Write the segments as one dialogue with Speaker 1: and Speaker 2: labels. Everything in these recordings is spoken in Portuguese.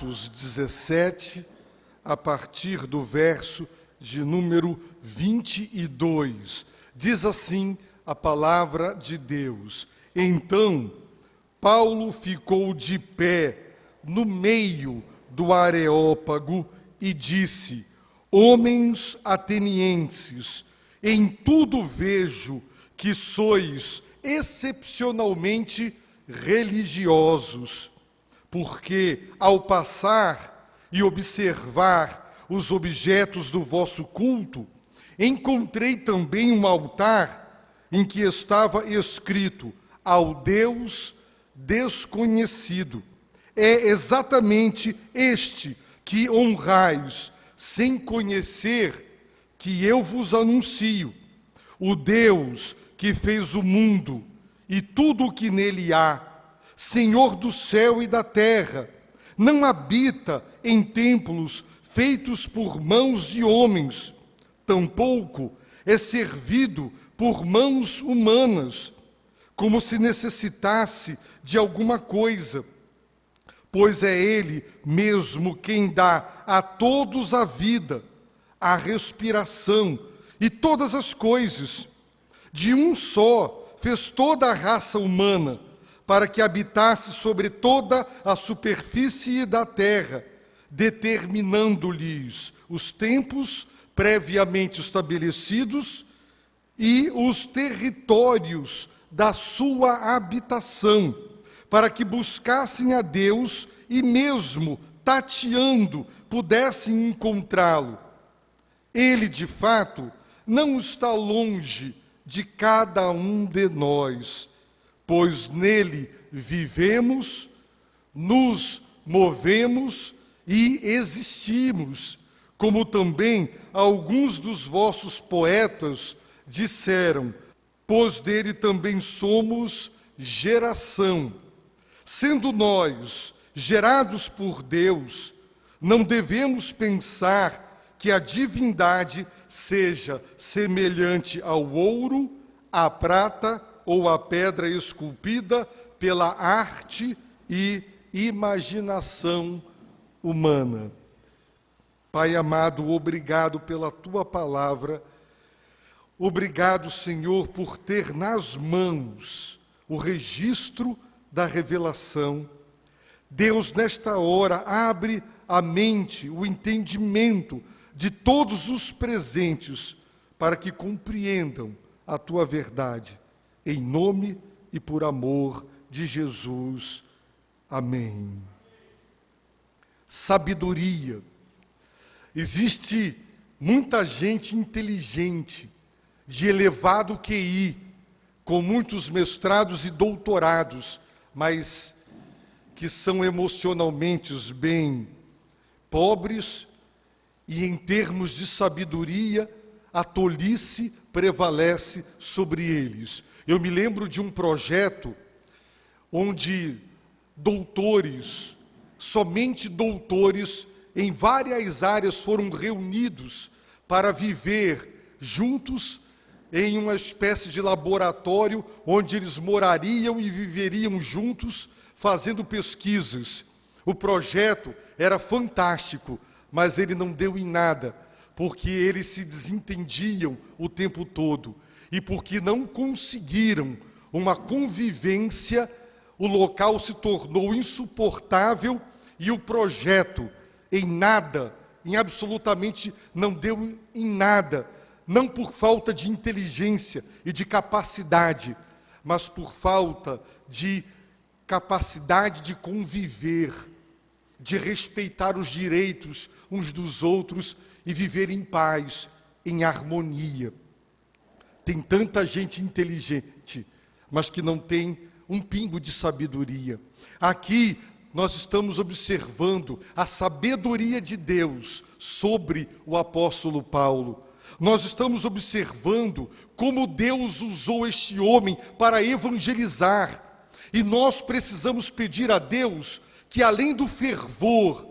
Speaker 1: Atos 17, a partir do verso de número 22. Diz assim a palavra de Deus: Então Paulo ficou de pé no meio do Areópago e disse: Homens atenienses, em tudo vejo que sois excepcionalmente religiosos, porque ao passar e observar os objetos do vosso culto, encontrei também um altar em que estava escrito: ao Deus desconhecido. É exatamente este que honrais, sem conhecer, que eu vos anuncio. O Deus que fez o mundo e tudo o que nele há, Senhor do céu e da terra, não habita em templos feitos por mãos de homens, tampouco é servido por mãos humanas, como se necessitasse de alguma coisa, pois é Ele mesmo quem dá a todos a vida, a respiração e todas as coisas. De um só fez toda a raça humana, para que habitasse sobre toda a superfície da terra, determinando-lhes os tempos previamente estabelecidos e os territórios da sua habitação, para que buscassem a Deus e mesmo tateando pudessem encontrá-lo. Ele, de fato, não está longe de cada um de nós, pois nele vivemos, nos movemos e existimos, como também alguns dos vossos poetas disseram, pois dele também somos geração. Sendo nós gerados por Deus, não devemos pensar que a divindade seja semelhante ao ouro, à prata ou à pedra esculpida pela arte e imaginação humana. Pai amado, obrigado pela Tua palavra. Obrigado, Senhor, por ter nas mãos o registro da revelação. Deus, nesta hora, abre a mente, o entendimento de todos os presentes, para que compreendam a Tua verdade. Em nome e por amor de Jesus. Amém. Sabedoria. Existe muita gente inteligente, de elevado QI, com muitos mestrados e doutorados, mas que são emocionalmente bem pobres, e em termos de sabedoria, a tolice prevalece sobre eles. Eu me lembro de um projeto onde doutores, somente doutores, em várias áreas foram reunidos para viver juntos em uma espécie de laboratório onde eles morariam e viveriam juntos fazendo pesquisas. O projeto era fantástico, mas ele não deu em nada, porque eles se desentendiam o tempo todo e porque não conseguiram uma convivência, o local se tornou insuportável e o projeto em nada, em absolutamente não deu em nada, não por falta de inteligência e de capacidade, mas por falta de capacidade de conviver, de respeitar os direitos uns dos outros e viver em paz, em harmonia. Tem tanta gente inteligente, mas que não tem um pingo de sabedoria. Aqui nós estamos observando a sabedoria de Deus sobre o apóstolo Paulo. Nós estamos observando como Deus usou este homem para evangelizar. E nós precisamos pedir a Deus que, além do fervor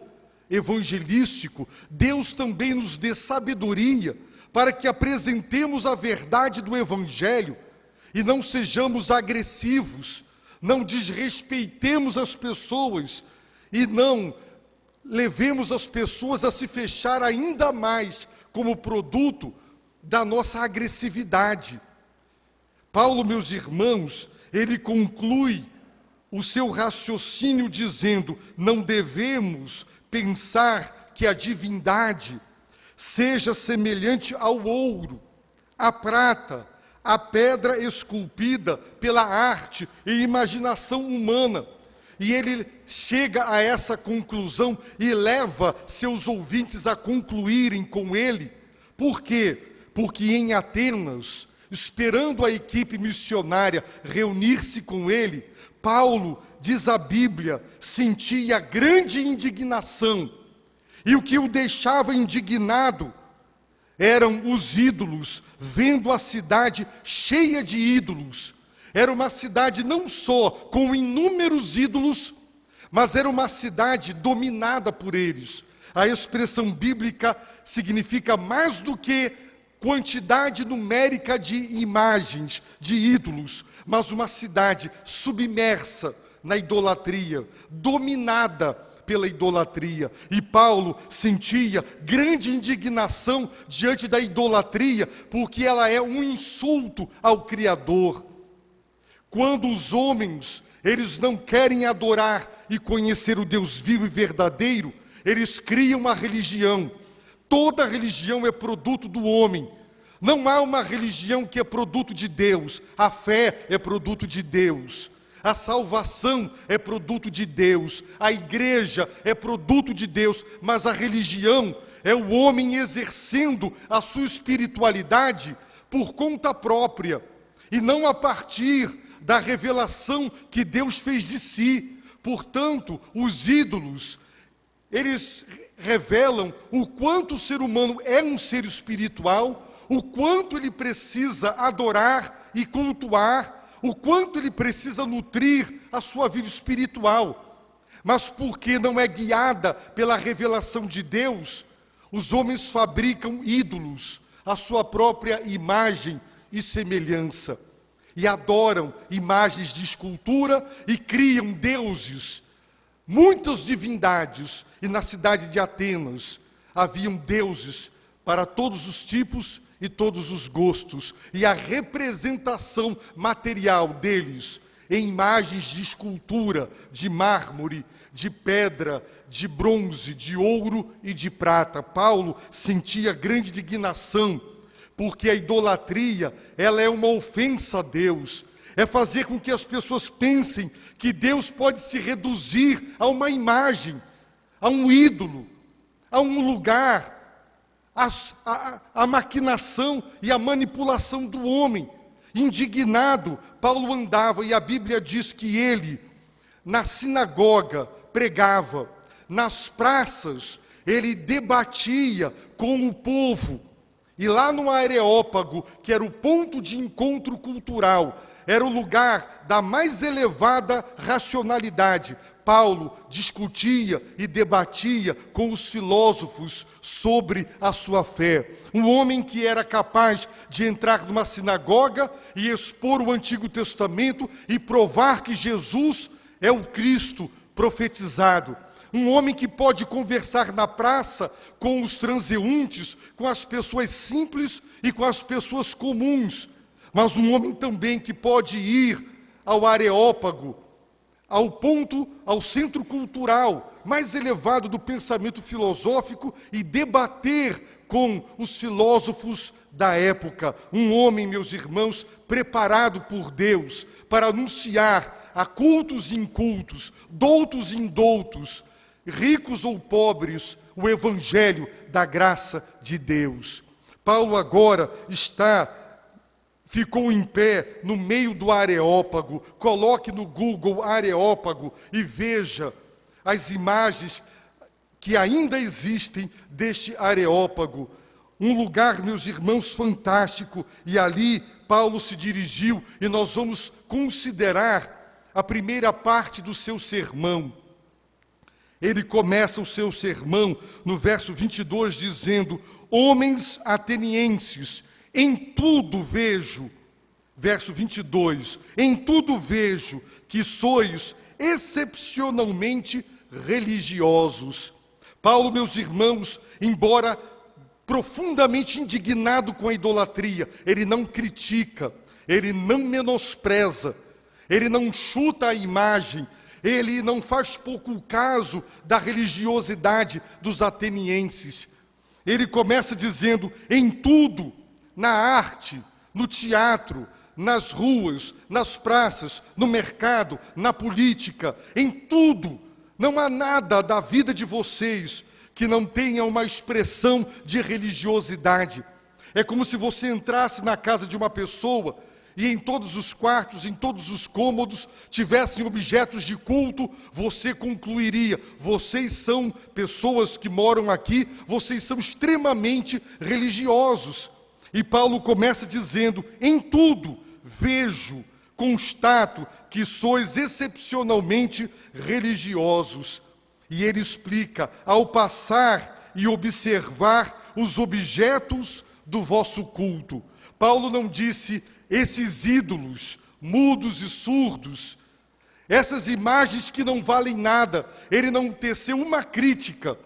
Speaker 1: evangelístico, Deus também nos dê sabedoria para que apresentemos a verdade do Evangelho e não sejamos agressivos, não desrespeitemos as pessoas e não levemos as pessoas a se fechar ainda mais como produto da nossa agressividade. Paulo, meus irmãos, ele conclui o seu raciocínio dizendo: não devemos pensar que a divindade seja semelhante ao ouro, à prata, à pedra esculpida pela arte e imaginação humana. E ele chega a essa conclusão e leva seus ouvintes a concluírem com ele. Por quê? Porque em Atenas, esperando a equipe missionária reunir-se com ele, Paulo, diz a Bíblia, sentia grande indignação. E o que o deixava indignado eram os ídolos, vendo a cidade cheia de ídolos. Era uma cidade não só com inúmeros ídolos, mas era uma cidade dominada por eles. A expressão bíblica significa mais do que quantidade numérica de imagens, de ídolos, mas uma cidade submersa na idolatria, dominada pela idolatria. E Paulo sentia grande indignação diante da idolatria, porque ela é um insulto ao Criador. Quando os homens, eles não querem adorar e conhecer o Deus vivo e verdadeiro, eles criam uma religião. Toda religião é produto do homem. Não há uma religião que é produto de Deus. A fé é produto de Deus. A salvação é produto de Deus. A igreja é produto de Deus. Mas a religião é o homem exercendo a sua espiritualidade por conta própria e não a partir da revelação que Deus fez de si. Portanto, os ídolos, eles revelam o quanto o ser humano é um ser espiritual, o quanto ele precisa adorar e cultuar, o quanto ele precisa nutrir a sua vida espiritual. Mas porque não é guiada pela revelação de Deus, os homens fabricam ídolos, a sua própria imagem e semelhança, e adoram imagens de escultura e criam deuses, muitas divindades. E na cidade de Atenas haviam deuses para todos os tipos e todos os gostos, e a representação material deles em imagens de escultura, de mármore, de pedra, de bronze, de ouro e de prata. Paulo sentia grande indignação, porque a idolatria, ela é uma ofensa a Deus. É fazer com que as pessoas pensem que Deus pode se reduzir a uma imagem, a um ídolo, a um lugar, a maquinação e a manipulação do homem. Indignado, Paulo andava, e a Bíblia diz que ele, na sinagoga, pregava, nas praças, ele debatia com o povo. E lá no Areópago, que era o ponto de encontro cultural, era o lugar da mais elevada racionalidade, Paulo discutia e debatia com os filósofos sobre a sua fé. Um homem que era capaz de entrar numa sinagoga e expor o Antigo Testamento e provar que Jesus é o Cristo profetizado. Um homem que pode conversar na praça com os transeuntes, com as pessoas simples e com as pessoas comuns. Mas um homem também que pode ir ao Areópago, ao centro cultural mais elevado do pensamento filosófico e debater com os filósofos da época. Um homem, meus irmãos, preparado por Deus para anunciar a cultos e incultos, doutos e indoutos, ricos ou pobres, o evangelho da graça de Deus. Paulo agora ficou em pé no meio do Areópago. Coloque no Google Areópago e veja as imagens que ainda existem deste Areópago. Um lugar, meus irmãos, fantástico. E ali Paulo se dirigiu, e nós vamos considerar a primeira parte do seu sermão. Ele começa o seu sermão no verso 22 dizendo: homens atenienses, em tudo vejo, verso 22, em tudo vejo que sois excepcionalmente religiosos. Paulo, meus irmãos, embora profundamente indignado com a idolatria, ele não critica, ele não menospreza, ele não chuta a imagem, ele não faz pouco caso da religiosidade dos atenienses. Ele começa dizendo: em tudo, na arte, no teatro, nas ruas, nas praças, no mercado, na política, em tudo, não há nada da vida de vocês que não tenha uma expressão de religiosidade. É como se você entrasse na casa de uma pessoa e em todos os quartos, em todos os cômodos, tivessem objetos de culto, você concluiria: vocês são pessoas que moram aqui, vocês são extremamente religiosos. E Paulo começa dizendo: em tudo vejo, constato que sois excepcionalmente religiosos. E ele explica: ao passar e observar os objetos do vosso culto. Paulo não disse esses ídolos mudos e surdos, essas imagens que não valem nada. Ele não teceu uma crítica,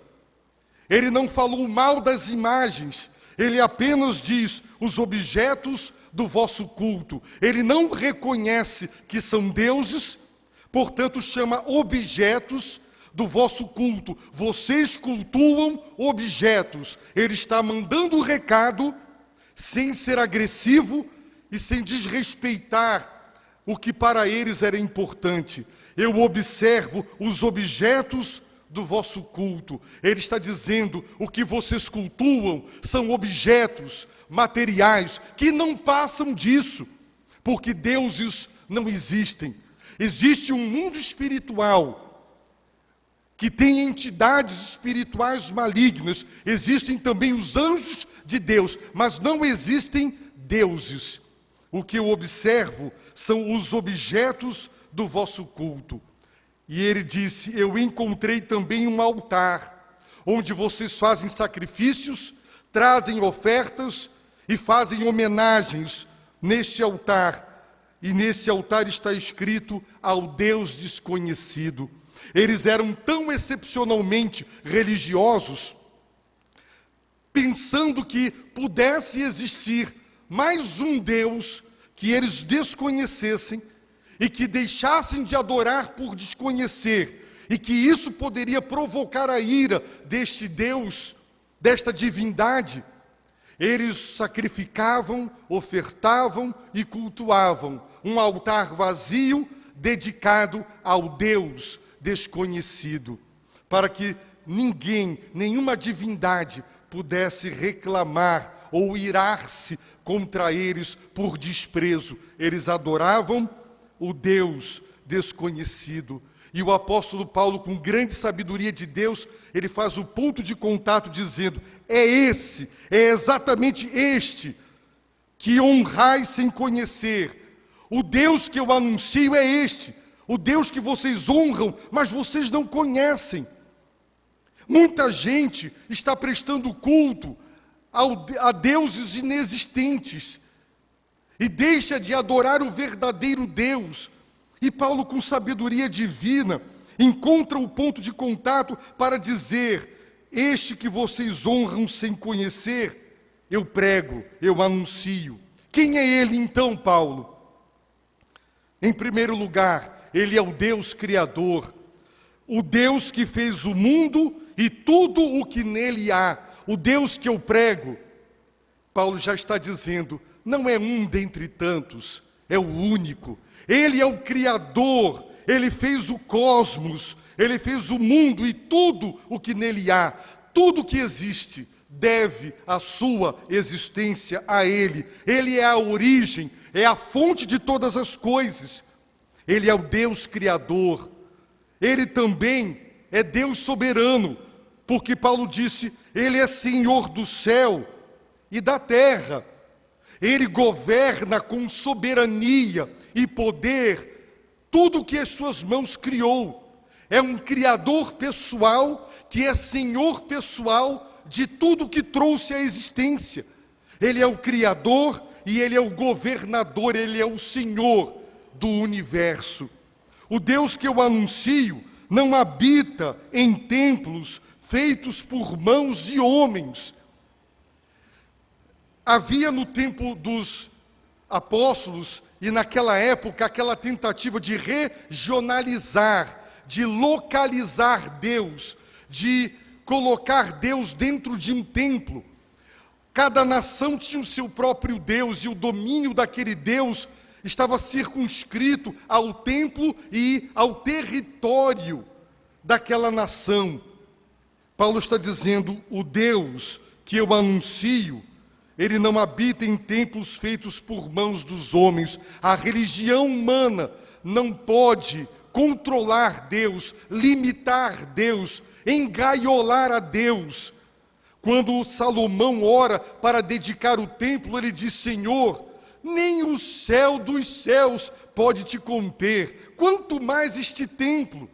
Speaker 1: ele não falou mal das imagens, ele apenas diz os objetos do vosso culto. Ele não reconhece que são deuses, portanto chama objetos do vosso culto. Vocês cultuam objetos. Ele está mandando o recado sem ser agressivo e sem desrespeitar o que para eles era importante. Eu observo os objetos do vosso culto. Ele está dizendo: o que vocês cultuam são objetos materiais que não passam disso, porque deuses não existem. Existe um mundo espiritual que tem entidades espirituais malignas. Existem também os anjos de Deus, mas não existem deuses. O que eu observo são os objetos do vosso culto. E ele disse: eu encontrei também um altar, onde vocês fazem sacrifícios, trazem ofertas e fazem homenagens neste altar. E nesse altar está escrito: ao Deus desconhecido. Eles eram tão excepcionalmente religiosos, pensando que pudesse existir mais um Deus que eles desconhecessem e que deixassem de adorar por desconhecer, e que isso poderia provocar a ira deste Deus, desta divindade. Eles sacrificavam, ofertavam e cultuavam um altar vazio dedicado ao Deus desconhecido, para que ninguém, nenhuma divindade pudesse reclamar ou irar-se contra eles por desprezo. Eles adoravam o Deus desconhecido. E o apóstolo Paulo, com grande sabedoria de Deus, ele faz o ponto de contato dizendo: é exatamente este que honrais sem conhecer. O Deus que eu anuncio é este, o Deus que vocês honram, mas vocês não conhecem. Muita gente está prestando culto a deuses inexistentes e deixa de adorar o verdadeiro Deus. E Paulo, com sabedoria divina, encontra o ponto de contato para dizer: este que vocês honram sem conhecer, eu prego, eu anuncio. Quem é ele então, Paulo? Em primeiro lugar, ele é o Deus Criador, o Deus que fez o mundo e tudo o que nele há. O Deus que eu prego, Paulo já está dizendo, não é um dentre tantos, é o único. Ele é o Criador, ele fez o cosmos, ele fez o mundo e tudo o que nele há. Tudo que existe deve a sua existência a ele. Ele é a origem, é a fonte de todas as coisas. Ele é o Deus Criador. Ele também é Deus soberano, porque Paulo disse, ele é Senhor do céu e da terra. Ele governa com soberania e poder tudo que as suas mãos criou. É um criador pessoal, que é senhor pessoal de tudo que trouxe à existência. Ele é o criador e ele é o governador, ele é o senhor do universo. O Deus que eu anuncio não habita em templos feitos por mãos de homens. Havia no tempo dos apóstolos e naquela época aquela tentativa de regionalizar, de localizar Deus, de colocar Deus dentro de um templo. Cada nação tinha o seu próprio Deus e o domínio daquele Deus estava circunscrito ao templo e ao território daquela nação. Paulo está dizendo: o Deus que eu anuncio, ele não habita em templos feitos por mãos dos homens. A religião humana não pode controlar Deus, limitar Deus, engaiolar a Deus. Quando Salomão ora para dedicar o templo, ele diz: Senhor, nem o céu dos céus pode te conter, quanto mais este templo.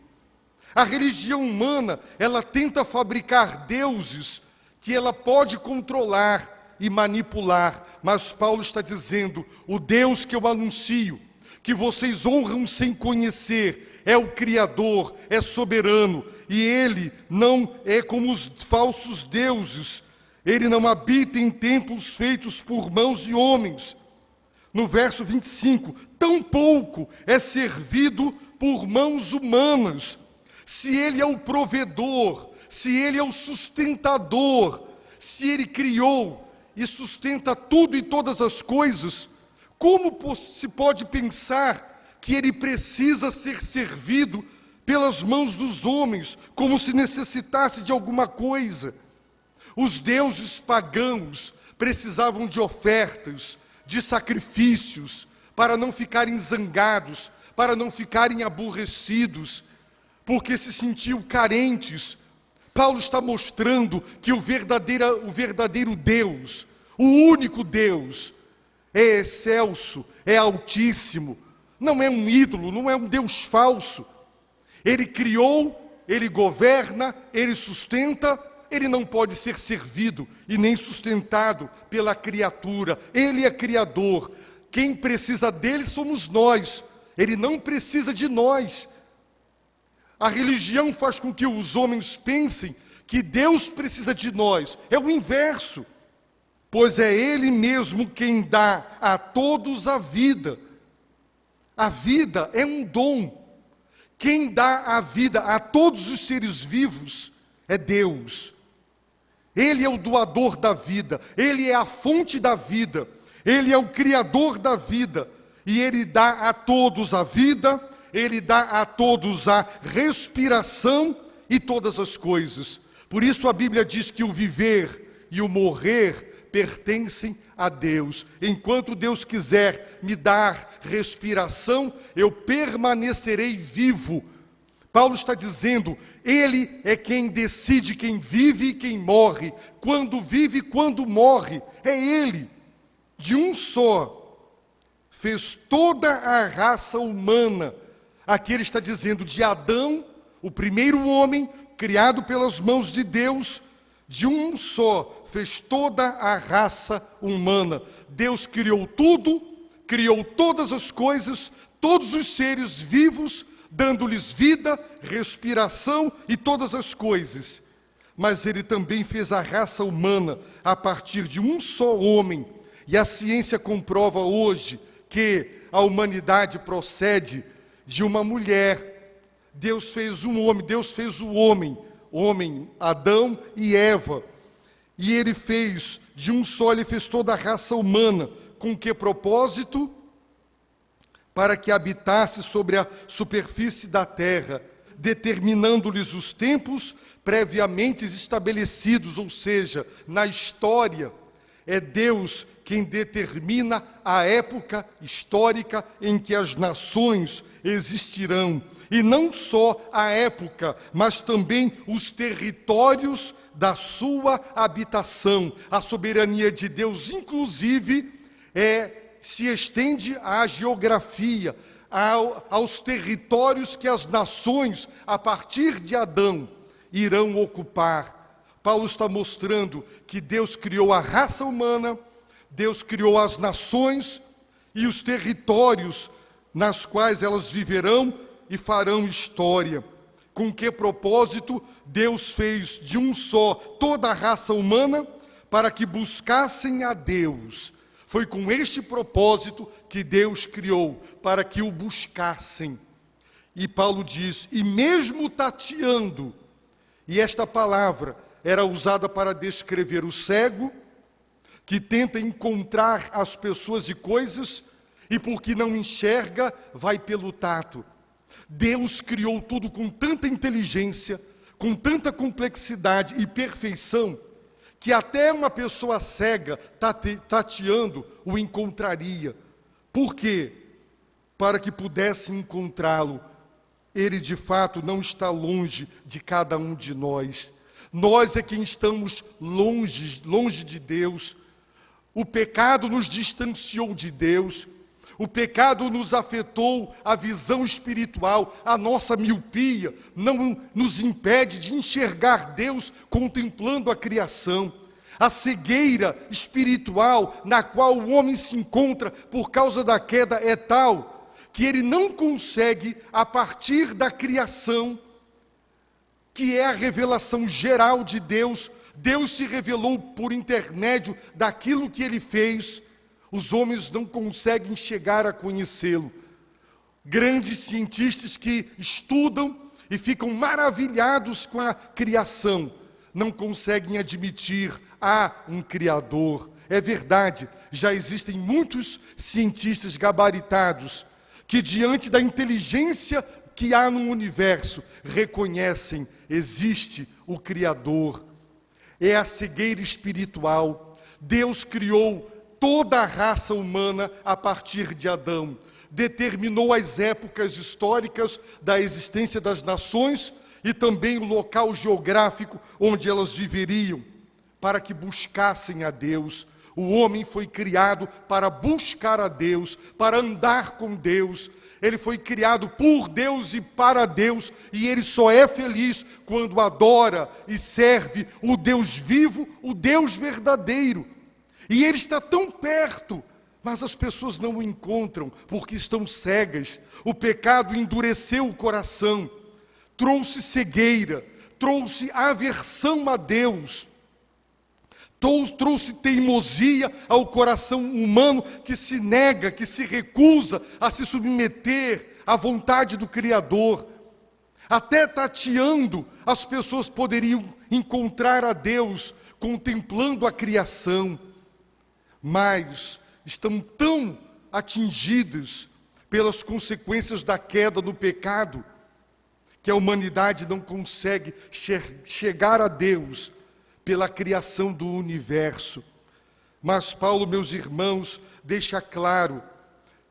Speaker 1: A religião humana, ela tenta fabricar deuses que ela pode controlar e manipular, mas Paulo está dizendo: o Deus que eu anuncio, que vocês honram sem conhecer, é o Criador, é soberano, e Ele não é como os falsos deuses. Ele não habita em templos feitos por mãos de homens. No verso 25, tampouco é servido por mãos humanas. Se Ele é o provedor, se Ele é o sustentador, se Ele criou e sustenta tudo e todas as coisas, como se pode pensar que Ele precisa ser servido pelas mãos dos homens, como se necessitasse de alguma coisa? Os deuses pagãos precisavam de ofertas, de sacrifícios, para não ficarem zangados, para não ficarem aborrecidos, porque se sentiam carentes. Paulo está mostrando que o verdadeiro Deus, o único Deus, é excelso, é altíssimo, não é um ídolo, não é um Deus falso. Ele criou, Ele governa, Ele sustenta. Ele não pode ser servido e nem sustentado pela criatura. Ele é criador. Quem precisa dele somos nós. Ele não precisa de nós. A religião faz com que os homens pensem que Deus precisa de nós. É o inverso. Pois é Ele mesmo quem dá a todos a vida. A vida é um dom. Quem dá a vida a todos os seres vivos é Deus. Ele é o doador da vida, Ele é a fonte da vida, Ele é o criador da vida, e Ele dá a todos a vida, Ele dá a todos a respiração e todas as coisas. Por isso a Bíblia diz que o viver e o morrer pertencem a Deus. Enquanto Deus quiser me dar respiração, eu permanecerei vivo. Paulo está dizendo: Ele é quem decide quem vive e quem morre, quando vive e quando morre, é Ele. De um só, fez toda a raça humana. Aqui ele está dizendo de Adão, o primeiro homem, criado pelas mãos de Deus, de um só, fez toda a raça humana. Deus criou tudo, criou todas as coisas, todos os seres vivos, dando-lhes vida, respiração e todas as coisas. Mas Ele também fez a raça humana a partir de um só homem. E a ciência comprova hoje que a humanidade procede de uma mulher. Deus fez um homem, Deus fez o homem, Adão e Eva. E Ele fez de um só, Ele fez toda a raça humana. Com que propósito? Para que habitasse sobre a superfície da terra, determinando-lhes os tempos previamente estabelecidos, ou seja, na história. É Deus quem determina a época histórica em que as nações existirão. E não só a época, mas também os territórios da sua habitação. A soberania de Deus, inclusive, se estende à geografia, aos territórios que as nações, a partir de Adão, irão ocupar. Paulo está mostrando que Deus criou a raça humana, Deus criou as nações e os territórios nas quais elas viverão e farão história. Com que propósito Deus fez de um só toda a raça humana para que buscassem a Deus. Foi com este propósito que Deus criou, para que o buscassem. E Paulo diz, e mesmo tateando, e esta palavra era usada para descrever o cego, que tenta encontrar as pessoas e coisas, e porque não enxerga, vai pelo tato. Deus criou tudo com tanta inteligência, com tanta complexidade e perfeição, que até uma pessoa cega, tateando, o encontraria. Por quê? Para que pudesse encontrá-lo. Ele, de fato, não está longe de cada um de nós. Nós é quem estamos longe de Deus. O pecado nos distanciou de Deus. O pecado nos afetou a visão espiritual, a nossa miopia não nos impede de enxergar Deus contemplando a criação. A cegueira espiritual na qual o homem se encontra por causa da queda é tal que ele não consegue, a partir da criação, que é a revelação geral de Deus, Deus se revelou por intermédio daquilo que ele fez. Os homens não conseguem chegar a conhecê-lo. Grandes cientistas que estudam e ficam maravilhados com a criação, não conseguem admitir há um Criador. É verdade, já existem muitos cientistas gabaritados que, diante da inteligência que há no universo, reconhecem, existe o Criador. É a cegueira espiritual. Deus criou toda a raça humana a partir de Adão. Determinou as épocas históricas da existência das nações e também o local geográfico onde elas viveriam, para que buscassem a Deus. O homem foi criado para buscar a Deus, para andar com Deus. Ele foi criado por Deus e para Deus, e ele só é feliz quando adora e serve o Deus vivo, o Deus verdadeiro. E ele está tão perto, mas as pessoas não o encontram porque estão cegas. O pecado endureceu o coração, trouxe cegueira, trouxe aversão a Deus, trouxe teimosia ao coração humano que se nega, que se recusa a se submeter à vontade do Criador. Até tateando, as pessoas poderiam encontrar a Deus contemplando a criação, mas estão tão atingidos pelas consequências da queda do pecado, que a humanidade não consegue chegar a Deus pela criação do universo. Mas Paulo, meus irmãos, deixa claro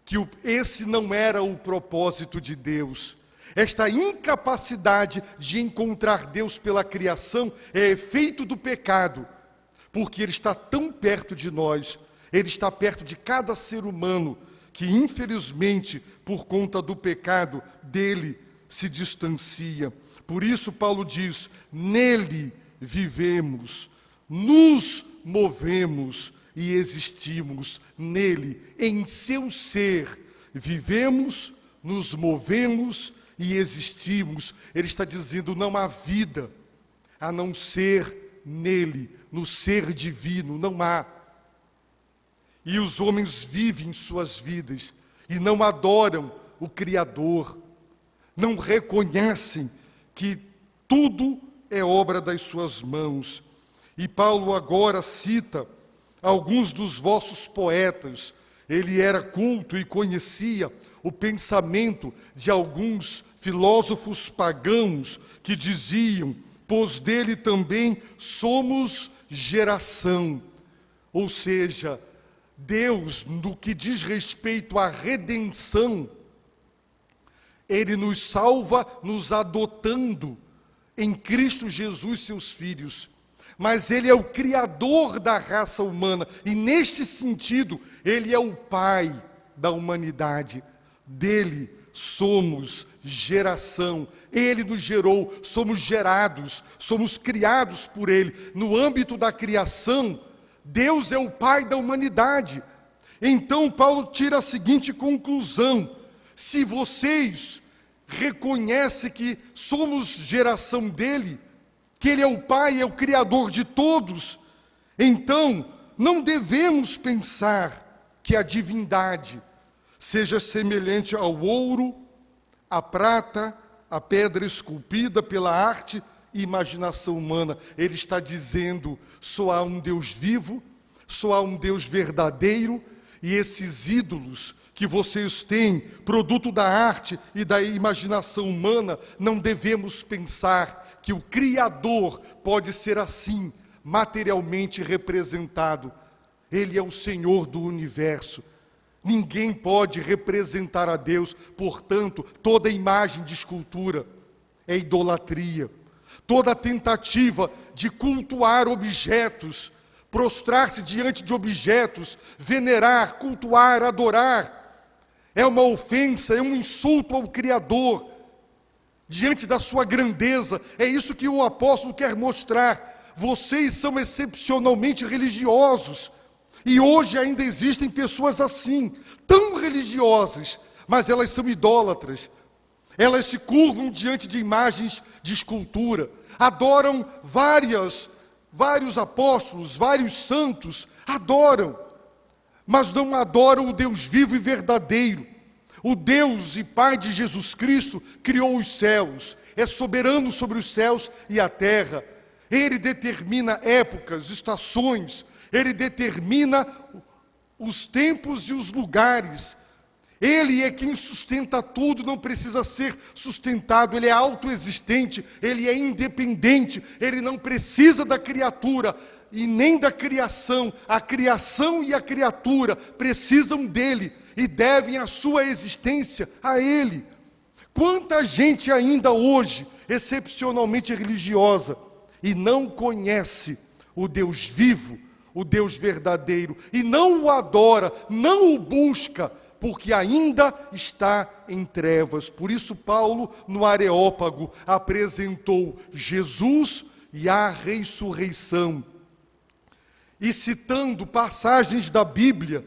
Speaker 1: que esse não era o propósito de Deus. Esta incapacidade de encontrar Deus pela criação é efeito do pecado, porque Ele está tão perto de nós, Ele está perto de cada ser humano, que infelizmente, por conta do pecado, dele se distancia. Por isso Paulo diz, nele vivemos, nos movemos e existimos nele, em seu ser, vivemos, nos movemos e existimos. Ele está dizendo, não há vida a não ser nele, no ser divino, não há. E os homens vivem suas vidas e não adoram o Criador, não reconhecem que tudo é obra das suas mãos. E Paulo agora cita alguns dos vossos poetas. Ele era culto e conhecia o pensamento de alguns filósofos pagãos que diziam, pois dele também somos geração. Ou seja, Deus, no que diz respeito à redenção, Ele nos salva nos adotando em Cristo Jesus, seus filhos. Mas Ele é o Criador da raça humana, e neste sentido, Ele é o Pai da humanidade. Dele somos geração, Ele nos gerou, somos gerados, somos criados por Ele. No âmbito da criação, Deus é o Pai da humanidade. Então Paulo tira a seguinte conclusão: se vocês reconhece que somos geração dele, que ele é o Pai, é o Criador de todos, então não devemos pensar que a divindade seja semelhante ao ouro, à prata, à pedra esculpida pela arte e imaginação humana. Ele está dizendo, só há um Deus vivo, só há um Deus verdadeiro, e esses ídolos que vocês têm, produto da arte e da imaginação humana, não devemos pensar que o Criador pode ser assim, materialmente representado. Ele é o Senhor do universo. Ninguém pode representar a Deus, portanto, toda imagem de escultura é idolatria. Toda tentativa de cultuar objetos, prostrar-se diante de objetos, venerar, cultuar, adorar, é uma ofensa, é um insulto ao Criador, diante da sua grandeza. É isso que o apóstolo quer mostrar. Vocês são excepcionalmente religiosos, e hoje ainda existem pessoas assim, tão religiosas, mas elas são idólatras. Elas se curvam diante de imagens de escultura, adoram vários apóstolos, vários santos, adoram, mas não adoram o Deus vivo e verdadeiro. O Deus e Pai de Jesus Cristo criou os céus, é soberano sobre os céus e a terra. Ele determina épocas, estações, ele determina os tempos e os lugares. Ele é quem sustenta tudo, não precisa ser sustentado, ele é autoexistente, ele é independente, ele não precisa da criatura e nem da criação. A criação e a criatura precisam dele e devem a sua existência a ele. Quanta gente ainda hoje, excepcionalmente religiosa, e não conhece o Deus vivo, o Deus verdadeiro, e não o adora, não o busca, porque ainda está em trevas. Por isso Paulo, no Areópago, apresentou Jesus e a ressurreição. E citando passagens da Bíblia,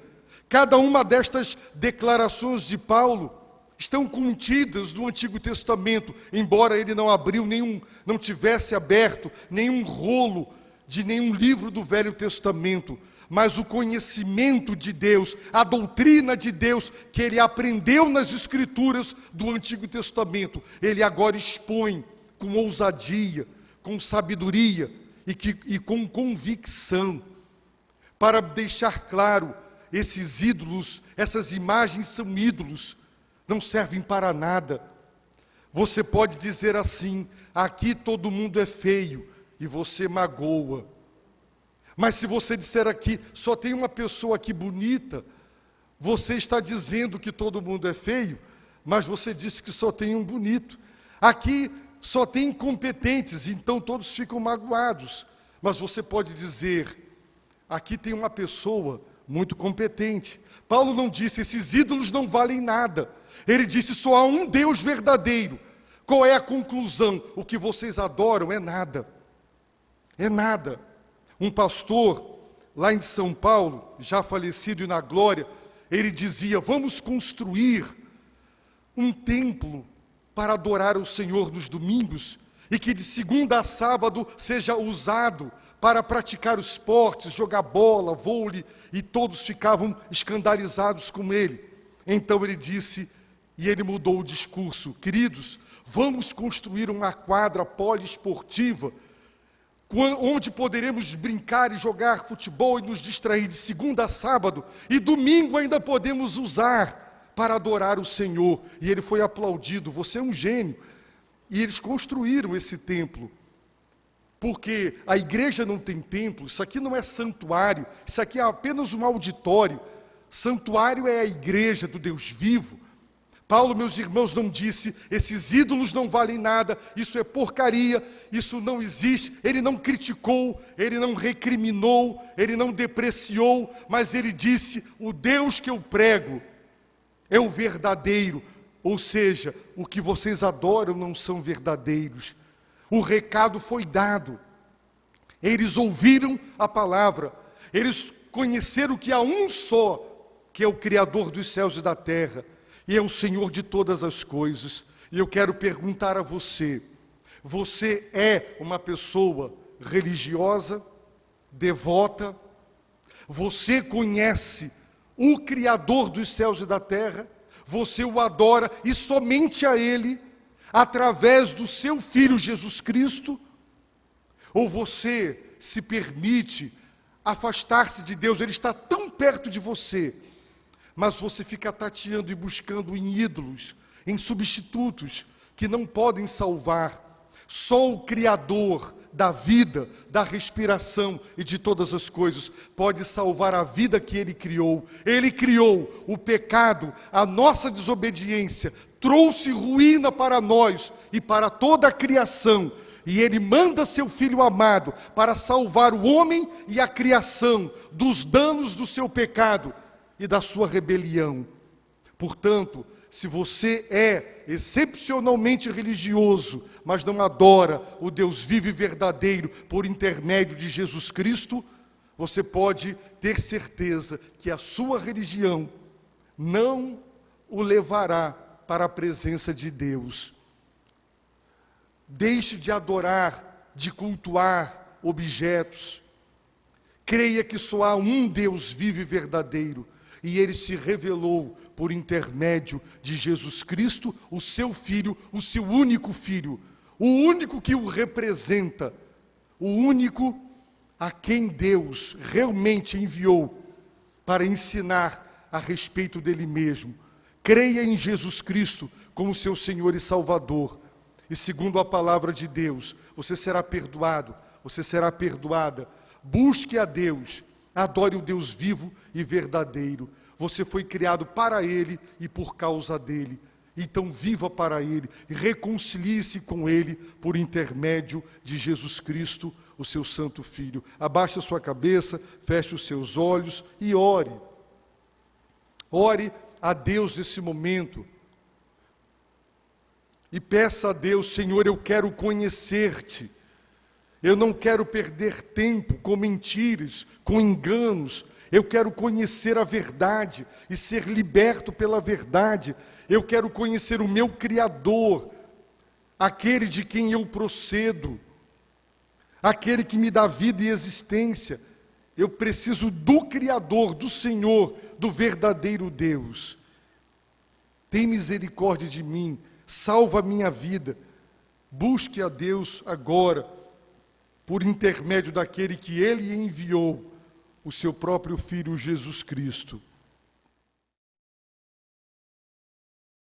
Speaker 1: cada uma destas declarações de Paulo estão contidas no Antigo Testamento, embora ele não tivesse aberto nenhum rolo de nenhum livro do Velho Testamento, mas o conhecimento de Deus, a doutrina de Deus que ele aprendeu nas Escrituras do Antigo Testamento, ele agora expõe com ousadia, com sabedoria e com convicção, para deixar claro, esses ídolos, essas imagens são ídolos, não servem para nada. Você pode dizer assim, aqui todo mundo é feio, e você magoa. Mas se você disser aqui, só tem uma pessoa aqui bonita, você está dizendo que todo mundo é feio, mas você disse que só tem um bonito. Aqui só tem incompetentes, então todos ficam magoados. Mas você pode dizer, aqui tem uma pessoa muito competente. Paulo não disse, esses ídolos não valem nada. Ele disse, só há um Deus verdadeiro. Qual é a conclusão? O que vocês adoram é nada. É nada. Um pastor, lá em São Paulo, já falecido e na glória, ele dizia, vamos construir um templo para adorar o Senhor nos domingos, e que de segunda a sábado seja usado para praticar os esportes, jogar bola, vôlei, e todos ficavam escandalizados com ele. Então ele disse, e ele mudou o discurso, queridos, vamos construir uma quadra poliesportiva, onde poderemos brincar e jogar futebol e nos distrair de segunda a sábado, e domingo ainda podemos usar para adorar o Senhor. E ele foi aplaudido, você é um gênio. E eles construíram esse templo, porque a igreja não tem templo, isso aqui não é santuário, isso aqui é apenas um auditório. Santuário é a igreja do Deus vivo. Paulo, meus irmãos, não disse, esses ídolos não valem nada, isso é porcaria, isso não existe. Ele não criticou, ele não recriminou, ele não depreciou, mas ele disse, o Deus que eu prego é o verdadeiro, ou seja, o que vocês adoram não são verdadeiros. O recado foi dado, eles ouviram a palavra, eles conheceram que há um só, que é o Criador dos céus e da terra, e é o Senhor de todas as coisas. E eu quero perguntar a você: você é uma pessoa religiosa, devota? Você conhece o Criador dos céus e da terra? Você o adora e somente a Ele, através do seu Filho Jesus Cristo? Ou você se permite afastar-se de Deus? Ele está tão perto de você, mas você fica tateando e buscando em ídolos, em substitutos que não podem salvar. Só o Criador da vida, da respiração e de todas as coisas pode salvar a vida que Ele criou. Ele criou o pecado, a nossa desobediência, trouxe ruína para nós e para toda a criação. E Ele manda seu Filho amado para salvar o homem e a criação dos danos do seu pecado e da sua rebelião. Portanto, se você é excepcionalmente religioso, mas não adora o Deus vivo e verdadeiro por intermédio de Jesus Cristo, você pode ter certeza que a sua religião não o levará para a presença de Deus. Deixe de adorar, de cultuar objetos. Creia que só há um Deus vivo e verdadeiro. E Ele se revelou por intermédio de Jesus Cristo, o seu Filho, o seu único Filho, o único que o representa, o único a quem Deus realmente enviou para ensinar a respeito dele mesmo. Creia em Jesus Cristo como seu Senhor e Salvador. E segundo a palavra de Deus, você será perdoado, você será perdoada. Busque a Deus. Adore o Deus vivo e verdadeiro. Você foi criado para Ele e por causa dEle. Então viva para Ele e reconcilie-se com Ele por intermédio de Jesus Cristo, o seu Santo Filho. Abaixe a sua cabeça, feche os seus olhos e ore. Ore a Deus nesse momento. E peça a Deus: Senhor, eu quero conhecer-te. Eu não quero perder tempo com mentiras, com enganos. Eu quero conhecer a verdade e ser liberto pela verdade. Eu quero conhecer o meu Criador, aquele de quem eu procedo, aquele que me dá vida e existência. Eu preciso do Criador, do Senhor, do verdadeiro Deus. Tem misericórdia de mim, salva a minha vida. Busque a Deus agora, por intermédio daquele que Ele enviou, o seu próprio Filho Jesus Cristo.